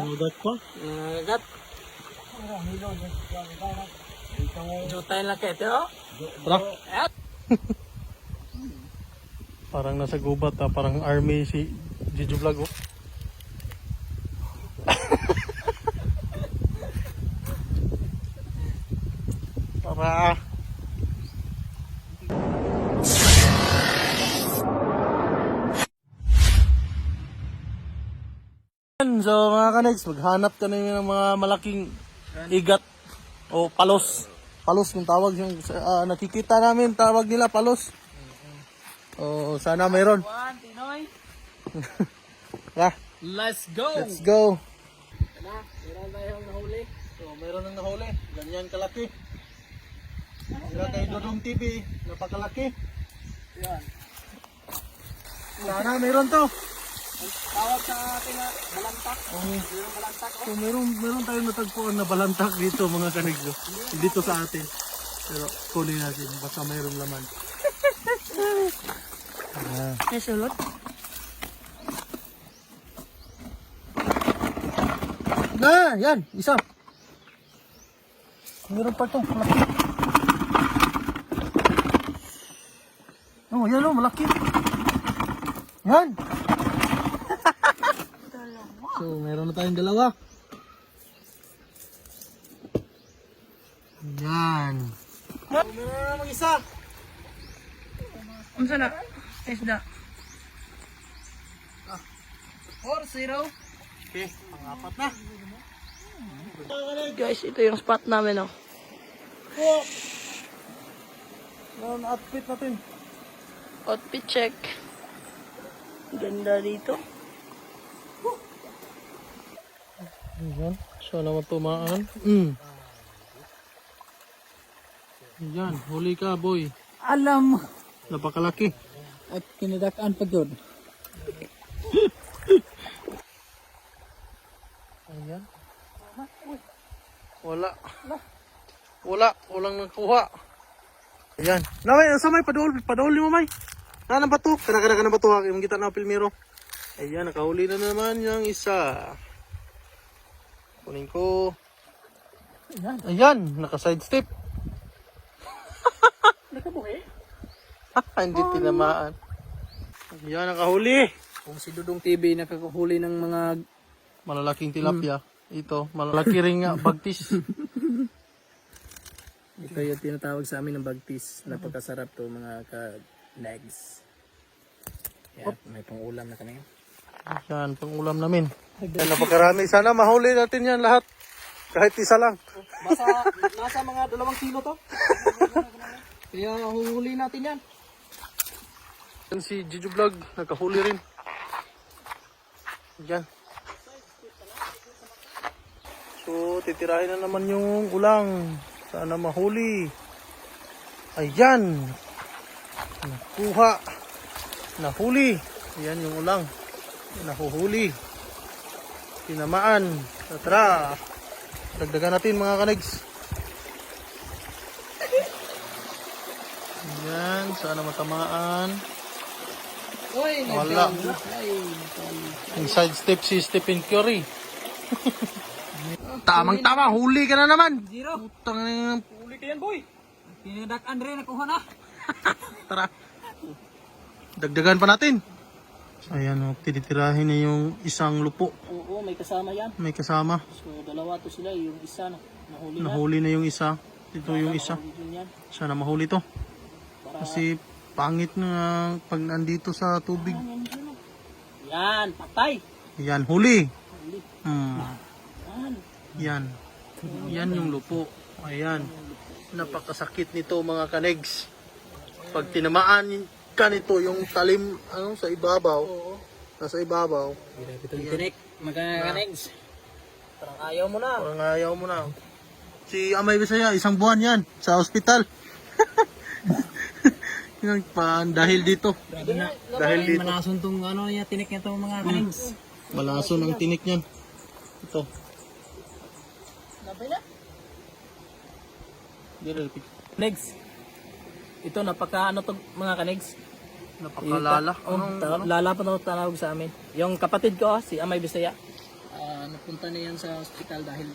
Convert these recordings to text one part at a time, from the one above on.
Ugat pa? Ugat. Jutay lang kayo ito. Tara. Parang nasa gubat parang army si Jijo Vlog oh. Tara. So mga kanex, maghanap ka na ng mga malaking igat o palos. Palos yung tawag yung nakikita namin, tawag nila palos. Oh, sana mayroon. Pinoy. Let's go. Let's Meron go. Tayong nahuli. So, mayroon nang nahuli. Ganyan kalaki. Sila kay Dodong TV, napakalaki. Yan. Sana mayroon to. Tawag sa ating balantak. Mayroong balantak. So, meron tayong natagpuan na balantak dito mga kaniglo. Dito sa atin. Pero kunin natin, baka mayroong laman. Nasulot. Na, yan, isa. Meron pa to, malaki. Oh, yan o, malaki. Yan. So, meron na tayong dalawa. Yan. Meron na namang isa. Unsa na? Isda. 4-0. Okay, pang-apat na. Guys, ito yung spot namin, oh. Oh. Meron na outfit natin. Outfit check. Ganda dito. Ayan, sana matumaan. Ayan, huli ka boy. Alam. Napakalaki. At kinidakaan pa yun. Ayan. Walang nakuha. Ayan. Naway, sa may padol mo may. Nang bato, kana ng bato ha, yung kita na pilmiro. Ayan, nakahuli na naman yung isa. Kunin ko. Ayan, naka-side step. Nakabuhi? Hindi tinamaan. Ayan, nakahuli. Kung si Dudong TV nakakahuli ng mga Malalaking tilapia. Ito, malalaki rin nga, bagtis. ito yung tinatawag sa amin ng bagtis. Napakasarap to mga ka-legs. Yan, may pang-ulam na kami. Yan, pang ulam namin. Yan, napakarami. Sana mahuli natin yan lahat. Kahit isa lang. Nasa mga 2 kilo to. Kaya huhuli natin yan. Yan si Jijo Vlog, nakahuli rin. Yan. So, titirahin na naman yung ulang. Sana mahuli. Ayan. Nakuha. Nahuli. Ayan yung ulang. Nahuhuli. Tinamaan. Tara. Dagdagan natin mga kanegs. Ayan. Sana matamaan. Wala. Yung side step si Stephen Curry. Tamang-tama, huli ka na naman. Zero. Utang na. Huli ka yan, boy. Kinidakaan rin, nakuha na. Tara. Dagdagan pa natin. Ayan, tinitirahin na yung isang lupo. Oo, may kasama yan. May kasama. So, 2 to sila. Yung isa na. Nahuli na. Nahuli na yung isa. Ito yung isa. Sana mahuli to. Kasi pangit na pag nandito sa tubig. Yan, patay. Yan, huli. Huli. Yan. Yan. Yan yung lupo. Ayan. Napakasakit nito mga kanegs. Pag tinamaan ka nito yung talim sa ibabaw. Nasa ibabaw. Ito yung tinik. Magkakanegs. Parang ayaw mo na. Parang ayaw mo na. Si Amay Bisaya, 1 buwan yan sa ospital. Dahil dito. Dahil dito. Malason tong niya, tinik niya itong mga kanegs. Malason ang tinik niyan. Ito. Napay na? Dito. Negs. Ito napaka to mga kanegs. Napakalala. Lala pa daw tawag sa amin. Yung kapatid ko, si Amay Bisaya, napunta na yan sa hospital dahil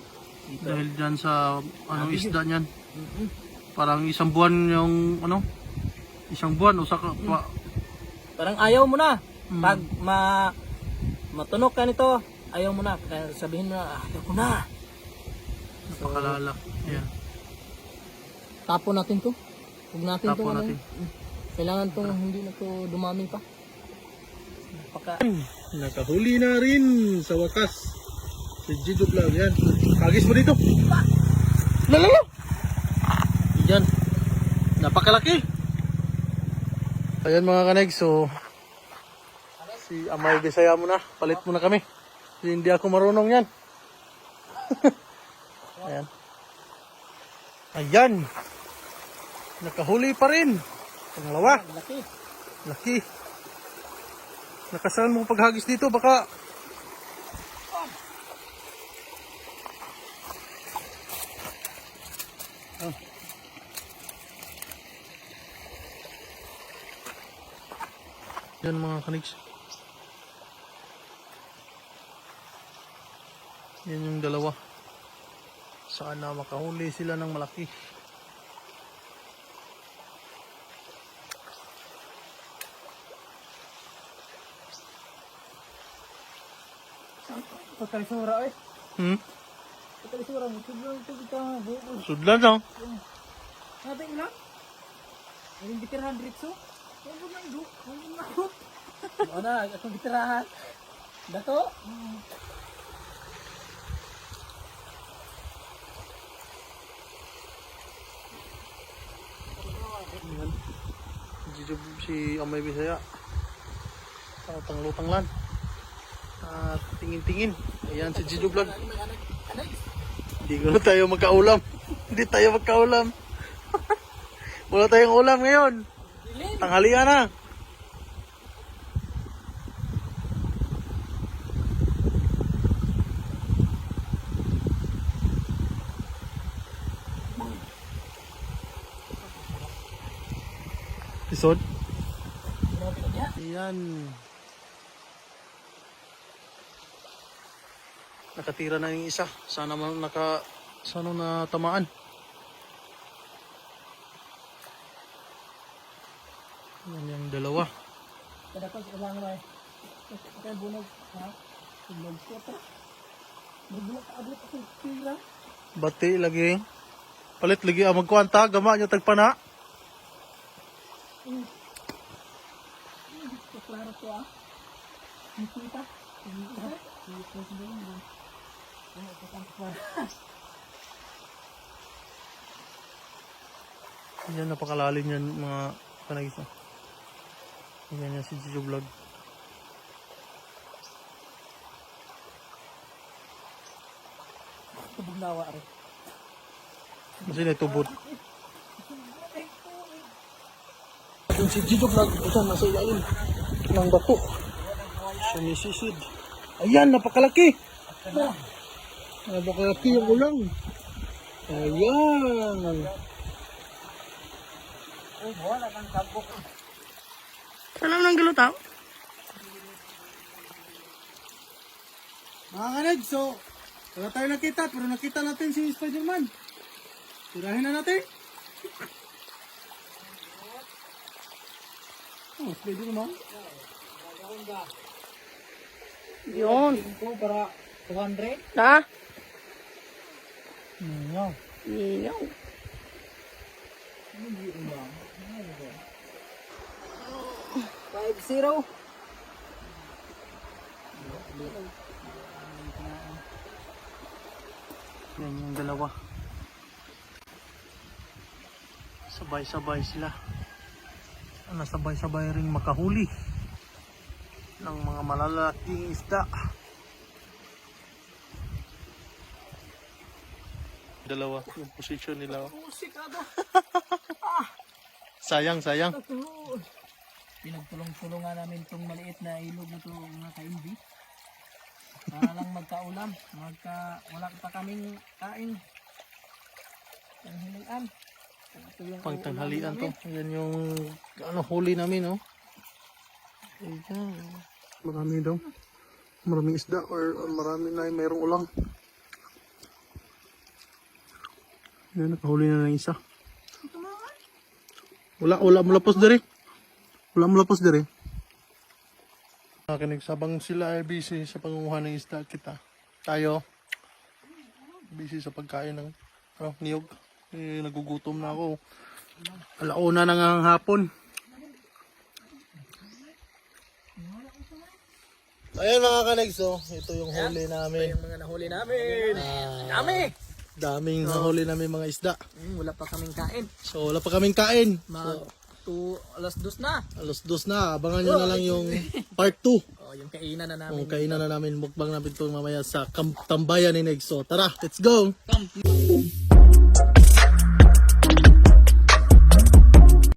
dito. Dahil dyan sa isda niyan. Parang isang buwan yung isang buwan o saka Parang ayaw mo na. Pag matunok ka nito, ayaw mo na. Kaya sabihin mo na, ayaw ko na. napakalala. Yan. Tapo natin to. Huwag natin to. Tapo natin. Kailangan tong hindi na to dumami pa. Nakahuli na rin sa wakas. Si Jido Vlog. Yan. Kagis mo dito. Lalala. Yan. Napakalaki. Ayan mga kaneg. So, si Amay Bisaya mo na. Palit mo na kami. Hindi ako marunong yan. Ayan. Ayan. Nakahuli pa rin. Pangalawa. Laki. Laki. Nakasalan mo paghagis dito. Baka yan mga kanigs. Yan yung dalawa. Sana makahuli sila ng malaki. Pagkalisura eh. Pagkalisura mo. Sudlan lang. Natin lang. Yung bitirahan dito. Huwag mo lang do. Huwag mo lang do. Ano na, itong bitirahan. Dato. Yan. Si Amay Bisaya. Lutang lan. At tingin-tingin. Ayan si Jido Vlog. Hindi ko na tayo magkaulam. Hindi tayo magkaulam. Wala tayong ulam ngayon. Tanghalian na. Isod? Ayan. Nakatira na yung isa. Sana sana natamaan. Yan yung dalawa. Kadapat sa lang na eh. Kaya bunog. Ha? Bunog ko pa. Bunog ka abot ako. Tira. Bati lagi. Palit lagi ang magkuanta. Gama nyo tagpana. Klaro ko ah. Kita. Yan napakalalim yan mga kanagisa. Yan yan si Jido Vlog. Tubog nawa rin. Kasi natubot. Yung si Jido Vlog, ito nasa ilalim ng bato. Sumisisid. Ayan, napakalaki. Napakalaki yung ulang. Ayan. Alam ng galutaw? Mga kanag, so wala tayo nakita, pero nakita natin si Spider-Man. Tirahin na natin. Oh, Spider-Man. Yun. Para 200? Ha? Ngaw. Inaw. Five zero. Yan yung dalawa. Sabay-sabay sila. Sabay-sabay ring makahuli ng mga malalaking isda. Dalawa yung position nila. Sayang. Pinagtulong-tulungan namin itong maliit na ilog na ito mga ka-MV. Para lang magkaulam. Wala pa kaming kain. Tanghalian. Pagtanghalian to. Yan yung huli namin, oh. Ayan. Marami daw. Maraming isda or marami na mayroong ulang. Ayan, nakahuli na ng isa. Wala mulapos diri. Wala mulapos diri. Nakinig sabang sila ay busy sa pangunguha ng isda tayo busy sa pagkain ng niyog. Nagugutom na ako. Alauna na nga ang hapon. Ayan mga kanegso, ito yung huli namin. Yung mga nahuli namin. Dami! Daming nahuli namin mga isda. Wala pa kaming kain. So wala pa kaming kain. Alas 2 na. Alas 2 na. Abangan nyo na lang yung part 2. Oh, yung kainan na namin. Kainan na namin. Mukbang namin ito mamaya sa tambayan ni Negso. Tara, let's go! Come.